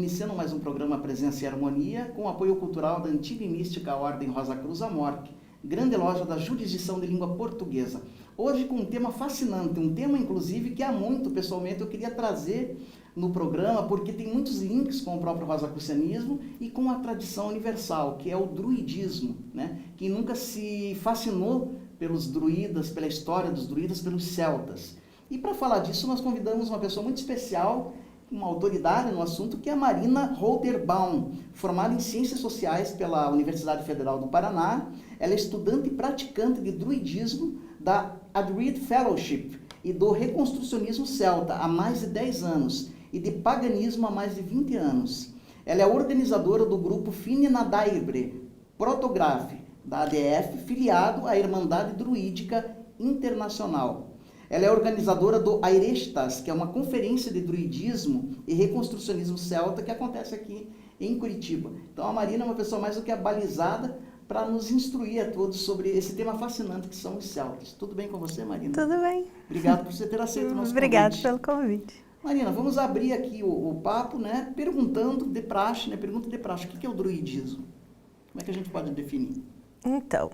iniciando mais um programa Presença e Harmonia, com o apoio cultural da antiga e mística Ordem Rosa Cruz Amorque, grande loja da jurisdição de língua portuguesa. Hoje com um tema fascinante, um tema inclusive que há muito, pessoalmente, eu queria trazer no programa, porque tem muitos links com o próprio rosacrucianismo e com a tradição universal, que é o druidismo, né? Quem nunca se fascinou pelos druidas, pela história dos druidas, pelos celtas. E para falar disso, nós convidamos uma pessoa muito especial, uma autoridade no assunto, que é a Marina Holderbaum, formada em Ciências Sociais pela Universidade Federal do Paraná. Ela é estudante e praticante de druidismo da Druid Fellowship e do reconstrucionismo celta há mais de 10 anos e de paganismo há mais de 20 anos. Ela é organizadora do grupo Fine Nadaibre Protografe, da ADF, filiado à Irmandade Druídica Internacional. Ela é organizadora do Airestas, que é uma conferência de druidismo e reconstrucionismo celta que acontece aqui em Curitiba. Então a Marina é uma pessoa mais do que abalizada para nos instruir a todos sobre esse tema fascinante que são os celtas. Tudo bem com você, Marina? Tudo bem. Obrigado por você ter aceito o nosso Obrigada convite. pelo convite. Marina, vamos abrir aqui o papo, né, perguntando de praxe, né, pergunta de praxe, o que é o druidismo? Como é que a gente pode definir? Então,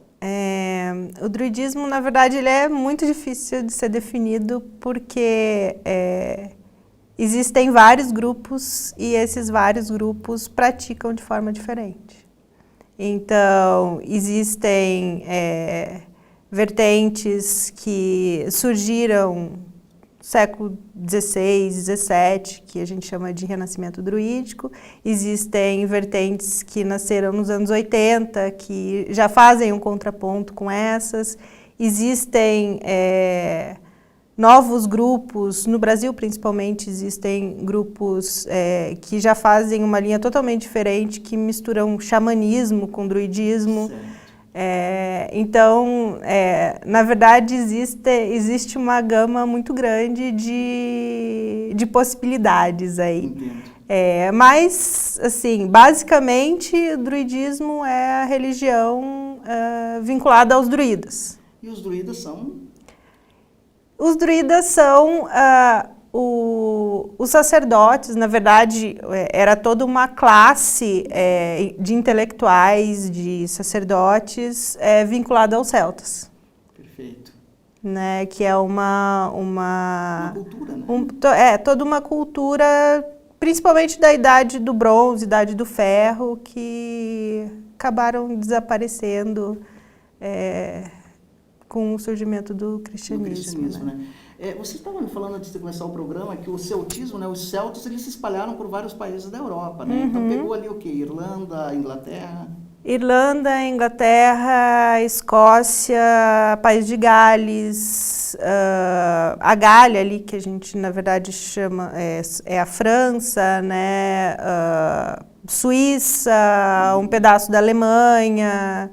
o druidismo, na verdade, ele é muito difícil de ser definido porque existem vários grupos e esses vários grupos praticam de forma diferente. Então, existem vertentes que surgiram no século XVI, XVII, que a gente chama de renascimento druídico. Existem vertentes que nasceram nos anos 80, que já fazem um contraponto com essas. Existem novos grupos, no Brasil principalmente, existem grupos que já fazem uma linha totalmente diferente, que misturam xamanismo com druidismo. Então, na verdade, existe uma gama muito grande de possibilidades aí. Mas, assim, basicamente, o druidismo é a religião vinculada aos druidas. E os druidas são? Os druidas são os sacerdotes, na verdade, era toda uma classe de intelectuais, de sacerdotes vinculada aos celtas. Perfeito. Né, que é uma cultura, né? Toda uma cultura, principalmente da Idade do Bronze, Idade do Ferro, que acabaram desaparecendo com o surgimento do cristianismo, né? Você estava me falando antes de começar o programa que o celtismo, né, os celtas, eles se espalharam por vários países da Europa, né? Então pegou ali o quê? Irlanda, Inglaterra? Irlanda, Inglaterra, Escócia, País de Gales, a Gália ali, que a gente na verdade chama, é a França, né? Suíça, um pedaço da Alemanha,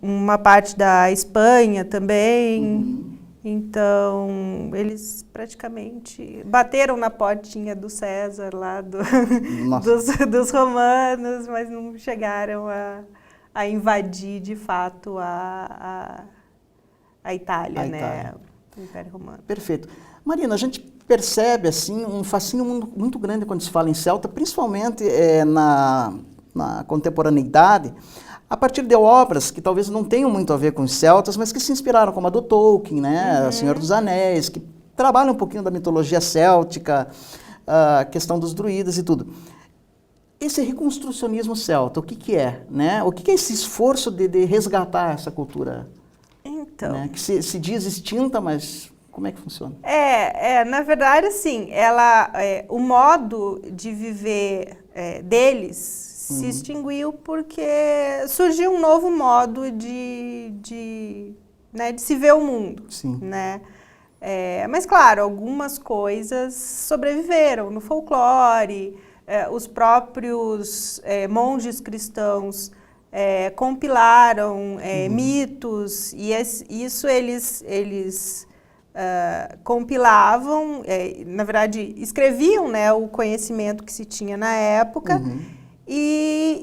uma parte da Espanha também. Então, eles praticamente bateram na portinha do César lá, dos romanos, mas não chegaram a invadir de fato a Itália, né? O Império Romano. Perfeito. Marina, a gente percebe assim, um fascínio muito grande quando se fala em celta, principalmente na contemporaneidade, a partir de obras que talvez não tenham muito a ver com os celtas, mas que se inspiraram, como a do Tolkien, né? O Senhor dos Anéis, que trabalha um pouquinho da mitologia céltica, a questão dos druidas e tudo. Esse reconstrucionismo celta, o que é? Né? O que é esse esforço de resgatar essa cultura? Então, né? Que se diz extinta, mas como é que funciona? Na verdade, assim, o modo de viver deles se extinguiu porque surgiu um novo modo de se ver o mundo. Sim. Né? Mas, claro, algumas coisas sobreviveram no folclore, os próprios monges cristãos compilaram mitos, e isso eles compilavam, na verdade, escreviam, né, o conhecimento que se tinha na época. E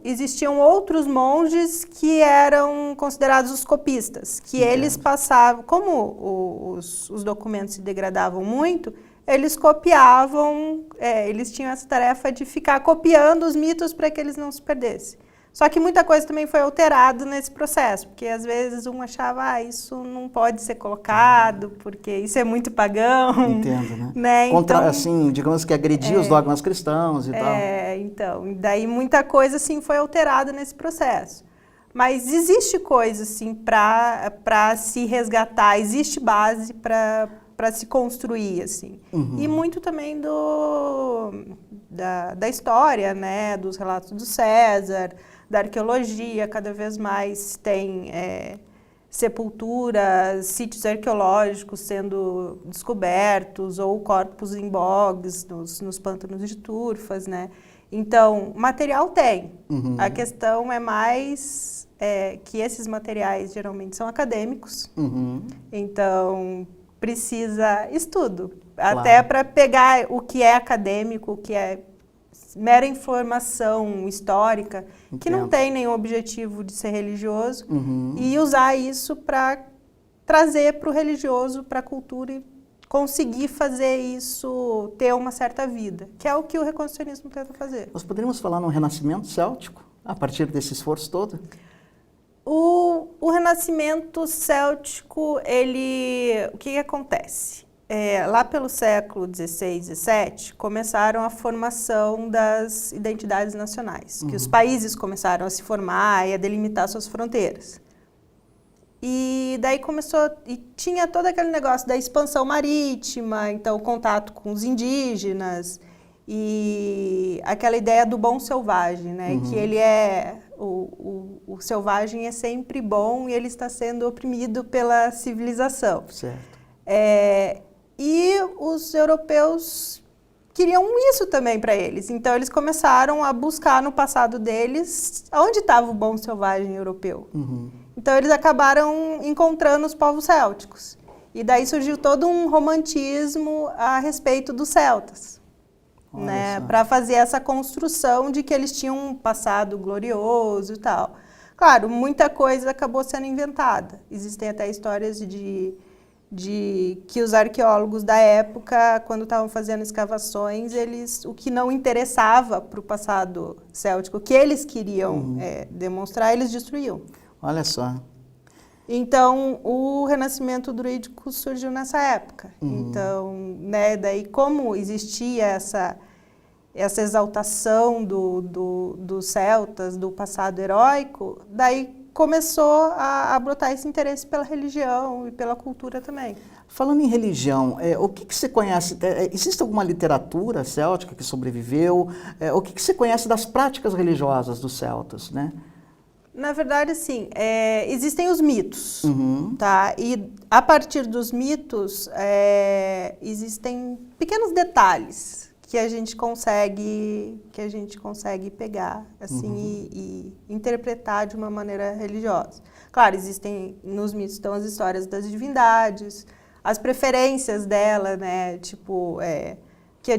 existiam outros monges que eram considerados os copistas, que eles passavam, como os documentos se degradavam muito, eles copiavam, eles tinham essa tarefa de ficar copiando os mitos para que eles não se perdessem. Só que muita coisa também foi alterada nesse processo, porque às vezes um achava, isso não pode ser colocado, porque isso é muito pagão. Entendo, né? Contra, então, assim, digamos que agredia os dogmas cristãos e tal. Então, daí muita coisa assim foi alterada nesse processo. Mas existe coisa assim para se resgatar, existe base para se construir, assim. E muito também da história, né, dos relatos do César, da arqueologia, cada vez mais tem sepulturas, sítios arqueológicos sendo descobertos, ou corpos em bogs, nos pântanos de turfas, né? Então, material tem. A questão é mais que esses materiais geralmente são acadêmicos, então precisa estudo, Claro. até para pegar o que é acadêmico, o que é mera informação histórica, que não tem nenhum objetivo de ser religioso, e usar isso para trazer para o religioso, para a cultura e conseguir fazer isso ter uma certa vida, que é o que o reconstrucionismo tenta fazer. Nós poderíamos falar no renascimento céltico, a partir desse esforço todo? O renascimento céltico, o que acontece? Lá pelo século XVI, XVII, começaram a formação das identidades nacionais, que os países começaram a se formar e a delimitar suas fronteiras. E daí e tinha todo aquele negócio da expansão marítima, então o contato com os indígenas e aquela ideia do bom selvagem, né? Que ele o selvagem é sempre bom e ele está sendo oprimido pela civilização. Certo. E os europeus queriam isso também para eles, então eles começaram a buscar no passado deles onde estava o bom selvagem europeu. Então eles acabaram encontrando os povos célticos. E daí surgiu todo um romantismo a respeito dos celtas, né? Para fazer essa construção de que eles tinham um passado glorioso e tal. Claro, muita coisa acabou sendo inventada. Existem até histórias de que os arqueólogos da época, quando estavam fazendo escavações, o que não interessava para o passado céltico, o que eles queriam demonstrar, eles destruíam. Olha só. Então, o renascimento druídico surgiu nessa época. Então, né, daí como existia essa exaltação dos celtas, do passado heróico, daí começou a brotar esse interesse pela religião e pela cultura também. Falando em religião, o que você conhece? Existe alguma literatura céltica que sobreviveu? O que você conhece das práticas religiosas dos celtas, né? Na verdade, sim, existem os mitos, tá? E a partir dos mitos existem pequenos detalhes que a gente consegue pegar assim e interpretar de uma maneira religiosa. Claro, existem nos mitos estão as histórias das divindades, as preferências dela, né? Tipo, que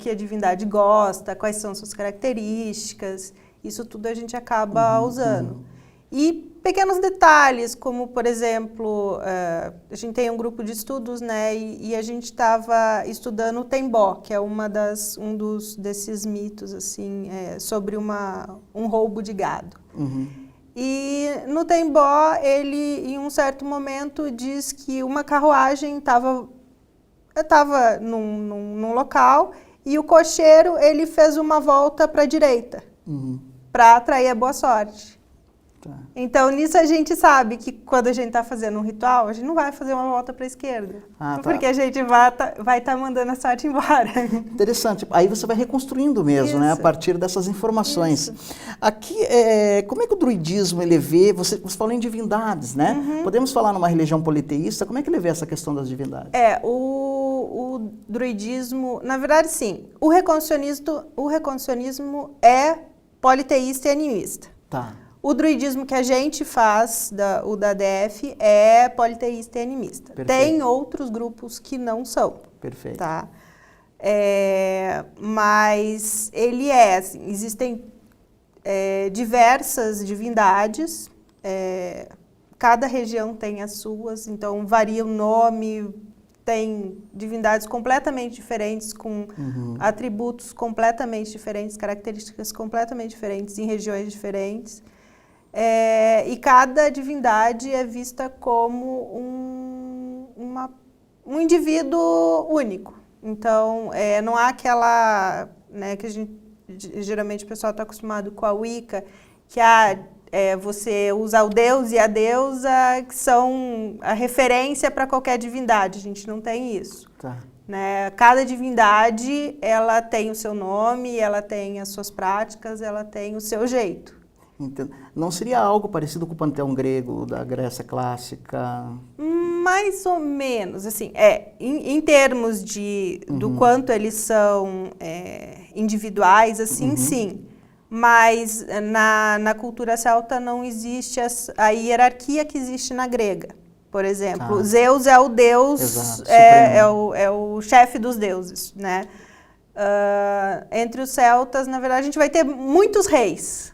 a divindade gosta, quais são suas características. Isso tudo a gente acaba usando. E pequenos detalhes, como, por exemplo, a gente tem um grupo de estudos, né, e a gente estava estudando o Tembó, que é desses mitos, assim, sobre um roubo de gado. E no Tembó, ele, em um certo momento, diz que uma carruagem estava num local e o cocheiro, ele fez uma volta para a direita, para atrair a boa sorte. Então, nisso a gente sabe que quando a gente está fazendo um ritual, a gente não vai fazer uma volta para a esquerda, porque a gente vai estar mandando a sorte embora. Interessante. Aí você vai reconstruindo mesmo, né, a partir dessas informações. Aqui, como é que o druidismo ele vê, você falou em divindades, né? Podemos falar numa religião politeísta, como é que ele vê essa questão das divindades? O druidismo, na verdade, sim. O reconstrucionismo é politeísta e animista. Tá. O druidismo que a gente faz, o da DF, é politeísta e animista. Perfeito. Tem outros grupos que não são. Perfeito. Tá? Mas ele assim, existem diversas divindades, cada região tem as suas, então varia o nome, tem divindades completamente diferentes, com atributos completamente diferentes, características completamente diferentes, em regiões diferentes. E cada divindade é vista como um indivíduo único. Então, não há aquela, né, que geralmente o pessoal está acostumado com a Wicca, que você usa o deus e a deusa, que são a referência para qualquer divindade. A gente não tem isso. Tá. Né? Cada divindade, ela tem o seu nome, ela tem as suas práticas, ela tem o seu jeito. Entendo. Não seria algo parecido com o panteão grego da Grécia clássica? Mais ou menos, assim, em termos do quanto eles são individuais, assim, sim. Mas na cultura celta não existe a hierarquia que existe na grega. Por exemplo, Zeus é o deus, exato, é o chefe dos deuses, né? Entre os celtas, na verdade, a gente vai ter muitos reis,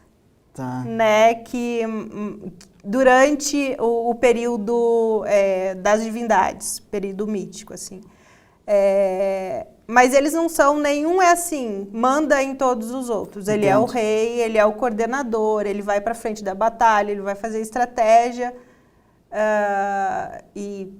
né? Que durante o período das divindades, período mítico, assim. Mas eles não são, nenhum é assim, manda em todos os outros. Ele é o rei, ele é o coordenador, ele vai para frente da batalha, ele vai fazer estratégia e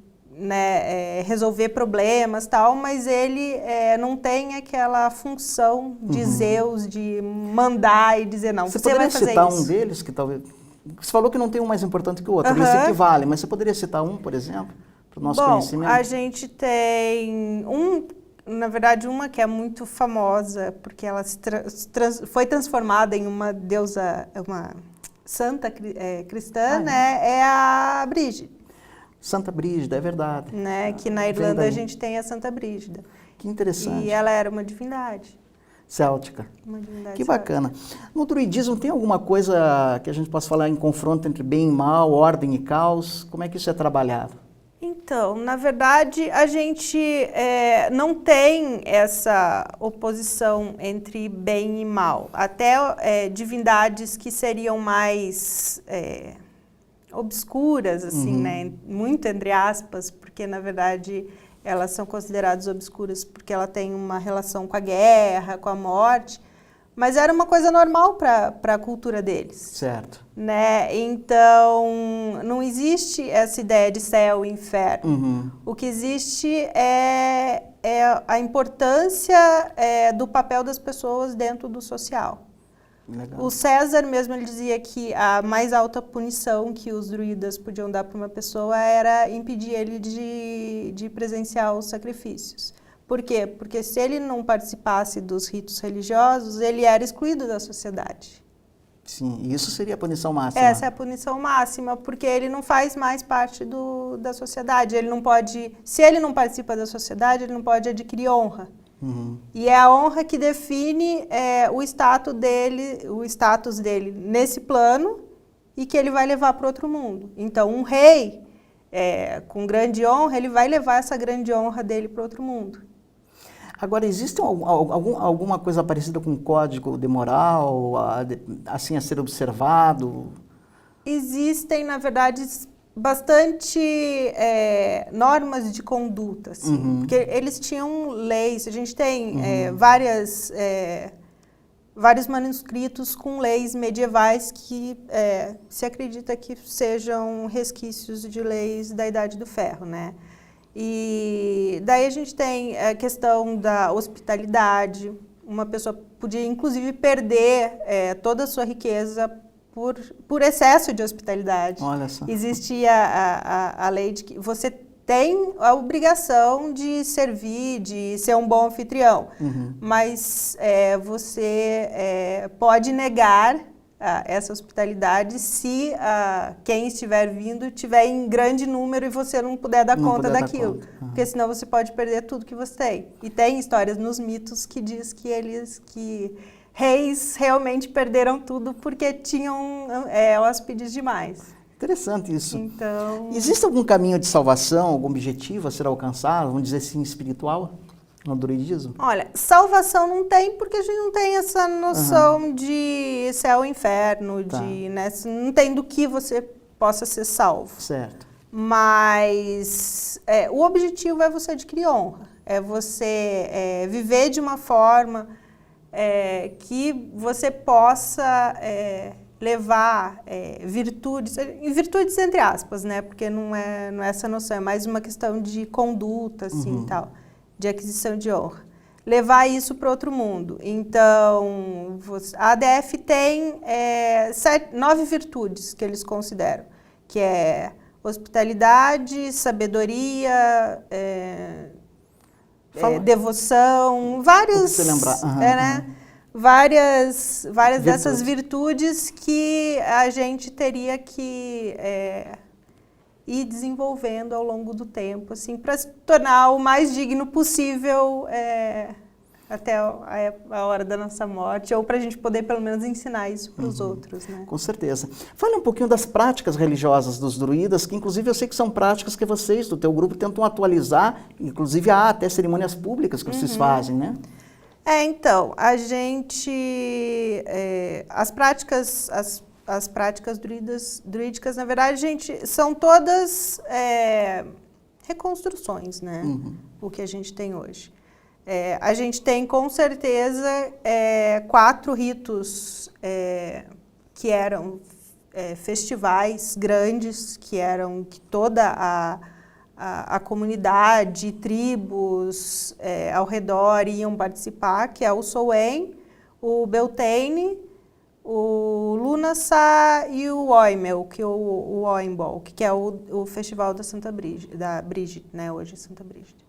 resolver problemas, tal, mas ele não tem aquela função de Zeus, de mandar e dizer, não, você vai fazer isso. Você poderia citar um deles que talvez... Você falou que não tem um mais importante que o outro, eles equivalem, mas você poderia citar um, por exemplo, para o nosso conhecimento? A gente tem na verdade, uma que é muito famosa, porque ela foi transformada em uma deusa, uma santa cristã, né? É a Brígida. Santa Brígida, é verdade. Né? Que na Irlanda a gente tem a Santa Brígida. Que interessante. E ela era uma divindade. Céltica. Uma divindade que bacana. No druidismo tem alguma coisa que a gente possa falar em confronto entre bem e mal, ordem e caos? Como é que isso é trabalhado? Então, na verdade, a gente não tem essa oposição entre bem e mal. Até divindades que seriam mais obscuras, assim, né? Muito entre aspas, porque, na verdade, elas são consideradas obscuras porque ela tem uma relação com a guerra, com a morte. Mas era uma coisa normal para a cultura deles. Certo. Né? Então, não existe essa ideia de céu e inferno. O que existe é a importância do papel das pessoas dentro do social. Legal. O César mesmo ele dizia que a mais alta punição que os druidas podiam dar para uma pessoa era impedir ele de presenciar os sacrifícios. Por quê? Porque se ele não participasse dos ritos religiosos, ele era excluído da sociedade. Sim, e isso seria a punição máxima. Essa é a punição máxima, porque ele não faz mais parte da sociedade. Ele não pode, se ele não participa da sociedade, ele não pode adquirir honra. E é a honra que define o status dele nesse plano e que ele vai levar para outro mundo. Então, um rei com grande honra, ele vai levar essa grande honra dele para outro mundo. Agora, existe alguma coisa parecida com um código de moral, assim, a ser observado? Existem, na verdade, bastante normas de conduta, assim, porque eles tinham leis. A gente tem vários manuscritos com leis medievais que se acredita que sejam resquícios de leis da Idade do Ferro, né? E daí a gente tem a questão da hospitalidade. Uma pessoa podia, inclusive, perder toda a sua riqueza por excesso de hospitalidade. Olha só. Existia a lei de que você tem a obrigação de servir, de ser um bom anfitrião, mas você pode negar essa hospitalidade se quem estiver vindo estiver em grande número e você não puder dar conta daquilo. Porque senão você pode perder tudo que você tem. E tem histórias nos mitos que diz que reis realmente perderam tudo porque tinham hóspedes demais. Interessante isso. Então... Existe algum caminho de salvação, algum objetivo a ser alcançado, vamos dizer assim, espiritual, no druidismo? Olha, salvação não tem, porque a gente não tem essa noção de céu e inferno, né, não tem do que você possa ser salvo. Certo. Mas o objetivo é você adquirir honra, é você viver de uma forma que você possa levar virtudes entre aspas, né? Porque não é essa noção, é mais uma questão de conduta, assim, tal, de aquisição de honra. Levar isso para outro mundo. Então, a ADF tem 9 virtudes que eles consideram, que é hospitalidade, sabedoria, devoção, vários, né? Várias dessas virtudes que a gente teria que ir desenvolvendo ao longo do tempo, assim, para se tornar o mais digno possível até a hora da nossa morte, ou para a gente poder, pelo menos, ensinar isso para os outros, né? Com certeza. Fale um pouquinho das práticas religiosas dos druidas, que inclusive eu sei que são práticas que vocês, do teu grupo, tentam atualizar, inclusive há até cerimônias públicas que vocês fazem, né? Então, a gente, as práticas druídicas, na verdade, são todas reconstruções, né? O que a gente tem hoje. A gente tem, com certeza, 4 ritos que eram festivais grandes, que toda a comunidade, tribos ao redor iam participar, que é o Samhain, o Beltane, o Lughnasadh e o Oimel, que é o Oimbolc, que é o festival da Santa Brígida, né, hoje é Santa Brígida.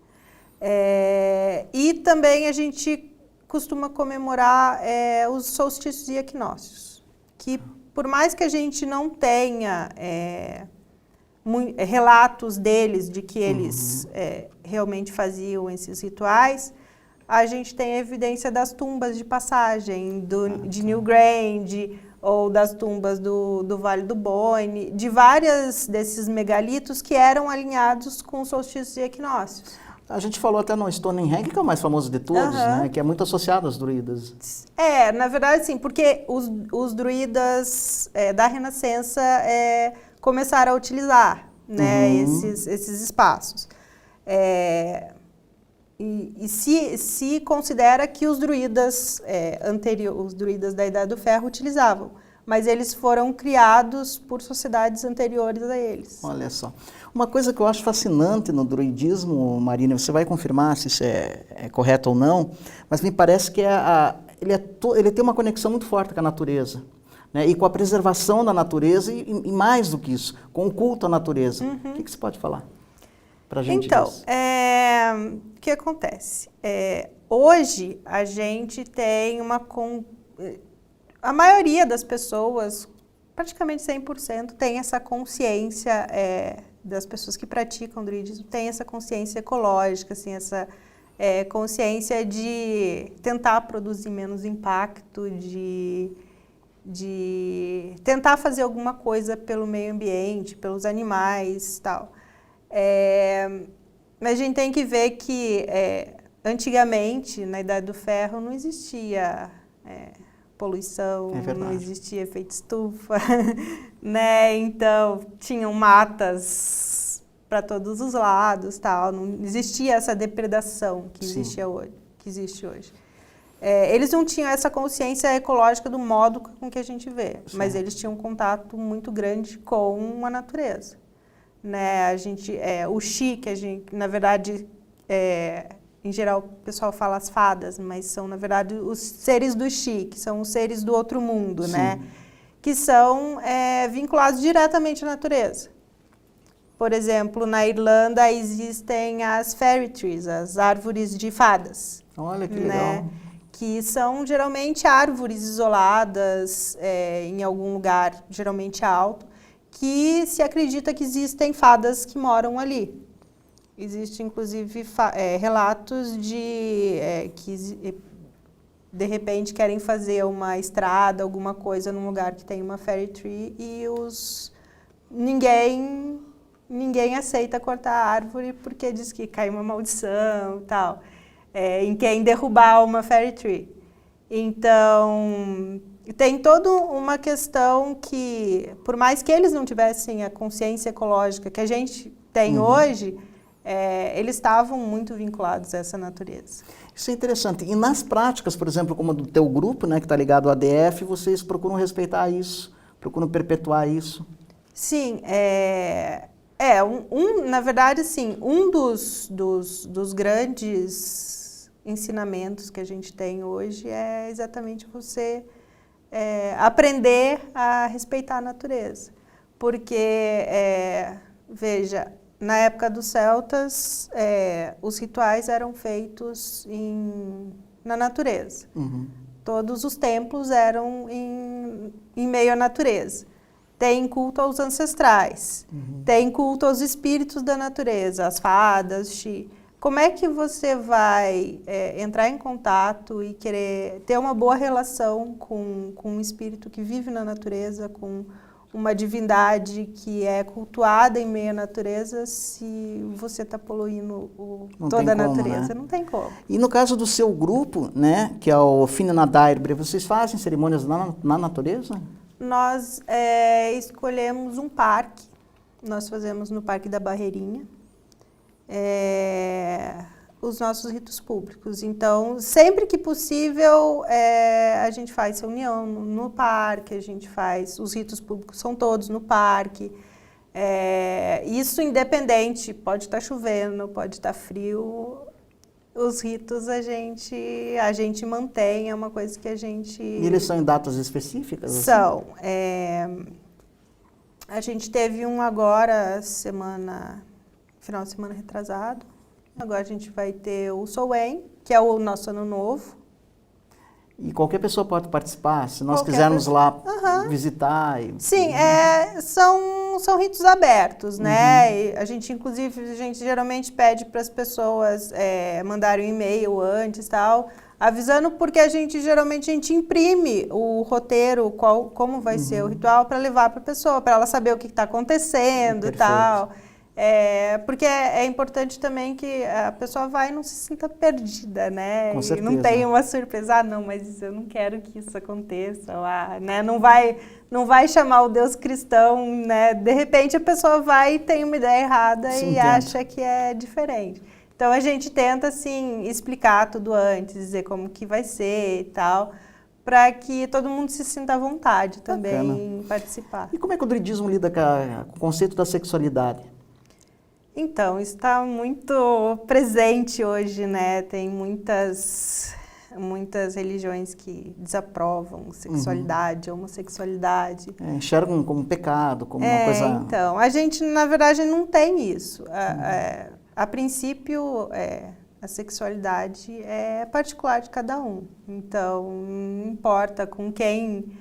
E também a gente costuma comemorar os solstícios e equinócios, que por mais que a gente não tenha relatos deles de que eles realmente faziam esses rituais, a gente tem evidência das tumbas de passagem de Newgrange, ou das tumbas do Vale do Boyne, de vários desses megalitos que eram alinhados com os solstícios e equinócios. A gente falou até no Stonehenge, que é o mais famoso de todos, né? Que é muito associado aos druidas. Na verdade, sim, porque os druidas da Renascença começaram a utilizar, né, esses espaços. E se considera que os druidas os druidas da Idade do Ferro utilizavam, mas eles foram criados por sociedades anteriores a eles. Olha só. Uma coisa que eu acho fascinante no druidismo, Marina, você vai confirmar se isso é correto ou não, mas me parece que ele tem uma conexão muito forte com a natureza, né? E com a preservação da natureza e mais do que isso, com o culto à natureza. O que você pode falar para a gente disso? O que acontece? Hoje a gente tem a maioria das pessoas, praticamente 100%, tem essa consciência, das pessoas que praticam druidismo, tem essa consciência ecológica, assim, essa consciência de tentar produzir menos impacto, de tentar fazer alguma coisa pelo meio ambiente, pelos animais e tal. Mas a gente tem que ver que antigamente, na Idade do Ferro, não existia poluição, não existia efeito estufa, né? Então tinham matas para todos os lados, tal. Não existia essa depredação que existe hoje. Eles não tinham essa consciência ecológica do modo com que a gente vê, mas eles tinham um contato muito grande com a natureza, né? O Xi, que a gente, na verdade, em geral o pessoal fala as fadas, mas são, na verdade, os seres do Xi, que são os seres do outro mundo, né? Que são vinculados diretamente à natureza. Por exemplo, na Irlanda existem as fairy trees, as árvores de fadas. Olha que né? legal. Que são geralmente árvores isoladas em algum lugar, geralmente alto, que se acredita que existem fadas que moram ali. Existem, inclusive, relatos que, de repente, querem fazer uma estrada, alguma coisa num lugar que tem uma fairy tree e ninguém aceita cortar a árvore porque diz que cai uma maldição e tal, em quem derrubar uma fairy tree. Então, tem toda uma questão que, por mais que eles não tivessem a consciência ecológica que a gente tem hoje, eles estavam muito vinculados a essa natureza. Isso é interessante. E nas práticas, por exemplo, como do teu grupo, né, que está ligado ao ADF, vocês procuram respeitar isso, procuram perpetuar isso? Sim, na verdade, sim, um dos grandes ensinamentos que a gente tem hoje é exatamente você aprender a respeitar a natureza. Porque, veja, na época dos celtas, os rituais eram feitos na natureza. Todos os templos eram em meio à natureza. Tem culto aos ancestrais, tem culto aos espíritos da natureza, as fadas, Como é que você vai entrar em contato e querer ter uma boa relação com um espírito que vive na natureza, com uma divindade que é cultuada em meio à natureza, se você está poluindo toda a natureza? Né? Não tem como. E no caso do seu grupo, né, que é o Finnanadairbre, vocês fazem cerimônias na natureza? Nós escolhemos um parque, nós fazemos no Parque da Barreirinha, os nossos ritos públicos. Então, sempre que possível, a gente faz reunião no parque, a gente faz, os ritos públicos são todos no parque. Isso independente, pode estar chovendo, pode estar frio, os ritos a gente mantém, é uma coisa que a gente... E eles são em datas específicas? São. A gente teve um agora, final de semana retrasado. Agora a gente vai ter o Soen, que é o nosso ano novo. E qualquer pessoa pode participar, se nós quisermos lá visitar. Sim, são ritos abertos, né? E a gente geralmente pede para as pessoas mandarem um e-mail antes, tal, avisando, porque geralmente a gente imprime o roteiro, como vai ser o ritual, para levar para a pessoa, para ela saber o que está acontecendo e tal. Porque é importante também que a pessoa vai e não se sinta perdida, né? Com certeza. E não tem uma surpresa, não, mas eu não quero que isso aconteça, né? Não vai chamar o Deus cristão, né? De repente a pessoa vai e tem uma ideia errada e acha que é diferente. Então a gente tenta, assim, explicar tudo antes, dizer como que vai ser e tal, para que todo mundo se sinta à vontade também em participar. E como é que o druidismo lida com o conceito da sexualidade? Então, isso está muito presente hoje, né? Tem muitas religiões que desaprovam sexualidade, homossexualidade. Enxergam como um pecado, como uma coisa... Então, a gente, na verdade, não tem isso. A princípio, a sexualidade é particular de cada um. Então, não importa com quem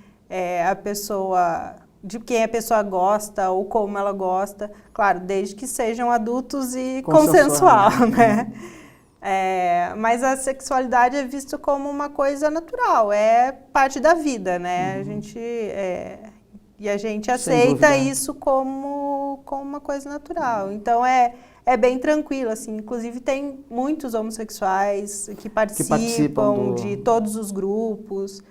de quem a pessoa gosta ou como ela gosta, claro, desde que sejam adultos e consensual, né? Mas a sexualidade é vista como uma coisa natural, é parte da vida, né? A gente aceita isso como uma coisa natural. Então, é bem tranquilo, assim. Inclusive, tem muitos homossexuais que participam de todos os grupos.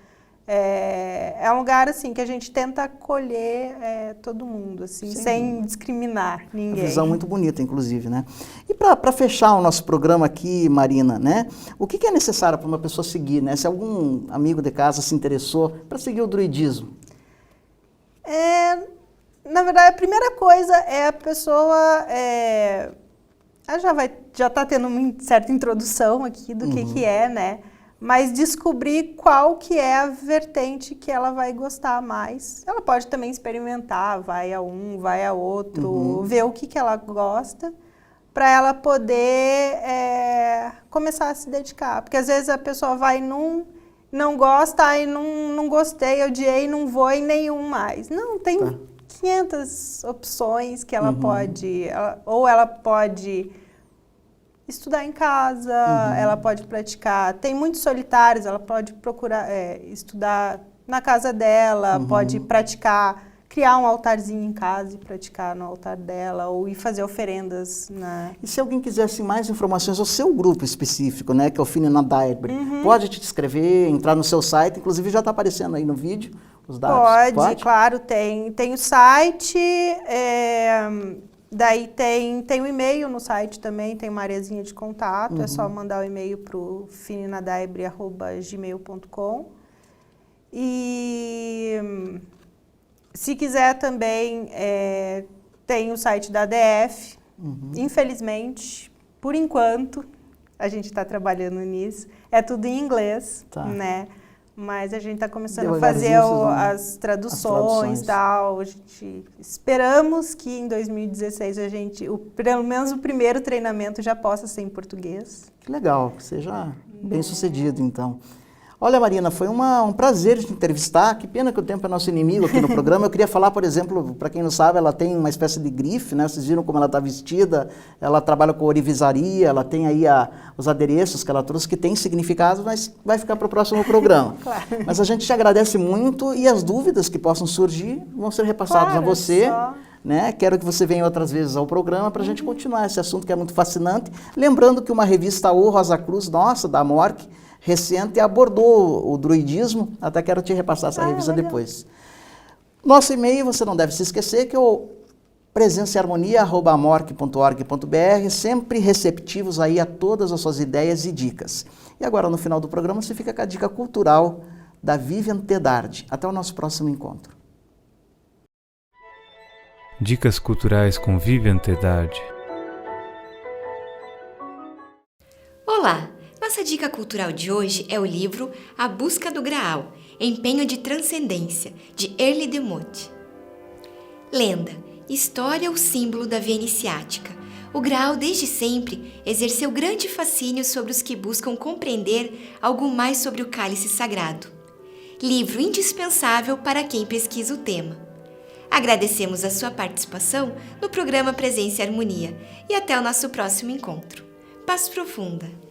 É um lugar, assim, que a gente tenta acolher todo mundo, assim, sem discriminar ninguém. Uma visão muito bonita, inclusive, né? E para fechar o nosso programa aqui, Marina, né? O que é necessário para uma pessoa seguir, né? Se algum amigo de casa se interessou para seguir o druidismo? Na verdade, a primeira coisa é a pessoa... já está tendo uma certa introdução aqui do que é, né? Mas descobrir qual que é a vertente que ela vai gostar mais. Ela pode também experimentar, vai a um, vai a outro, ver o que ela gosta, para ela poder começar a se dedicar. Porque às vezes a pessoa vai não gosta, aí não gostei, odiei, não vou em nenhum mais. Não, tem 500 opções que ela pode, ou ela pode... estudar em casa, ela pode praticar. Tem muitos solitários, ela pode procurar estudar na casa dela, pode praticar criar um altarzinho em casa e praticar no altar dela, ou ir fazer oferendas na... E se alguém quiser assim, mais informações, o seu grupo específico, né, que é o Finina-Daibre, pode te descrever, entrar no seu site, inclusive já está aparecendo aí no vídeo os dados. Pode, claro, tem o site, daí tem o e-mail no site também, tem uma areazinha de contato, é só mandar o e-mail para o fininadaibre@gmail.com. E se quiser também, tem o site da ADF. Infelizmente, por enquanto, a gente está trabalhando nisso. É tudo em inglês, né? Mas a gente está começando a fazer as traduções e tal. Esperamos que em 2016 pelo menos o primeiro treinamento já possa ser em português. Que legal, que seja bem sucedido então. Olha, Marina, foi um prazer te entrevistar. Que pena que o tempo é nosso inimigo aqui no programa. Eu queria falar, por exemplo, para quem não sabe, ela tem uma espécie de grife, né? Vocês viram como ela está vestida, ela trabalha com orivesaria, ela tem aí os adereços que ela trouxe, que tem significado, mas vai ficar para o próximo programa. Claro. Mas a gente te agradece muito e as dúvidas que possam surgir vão ser repassadas a você. Né? Quero que você venha outras vezes ao programa para a gente continuar esse assunto que é muito fascinante. Lembrando que uma revista O Rosa Cruz, nossa, da Amorque, recente, abordou o druidismo, até quero te repassar essa revista depois. Nosso e-mail, você não deve se esquecer, que é o presenceharmonia@amorque.org.br, sempre receptivos aí a todas as suas ideias e dicas. E agora, no final do programa, você fica com a dica cultural da Vivian Tedardi. Até o nosso próximo encontro. Dicas culturais com Vivian Tedardi. Olá! Nossa dica cultural de hoje é o livro A Busca do Graal, Empenho de Transcendência, de Early de Motte. Lenda, história ou símbolo da via iniciática. O Graal, desde sempre, exerceu grande fascínio sobre os que buscam compreender algo mais sobre o cálice sagrado. Livro indispensável para quem pesquisa o tema. Agradecemos a sua participação no programa Presença e Harmonia e até o nosso próximo encontro. Paz profunda!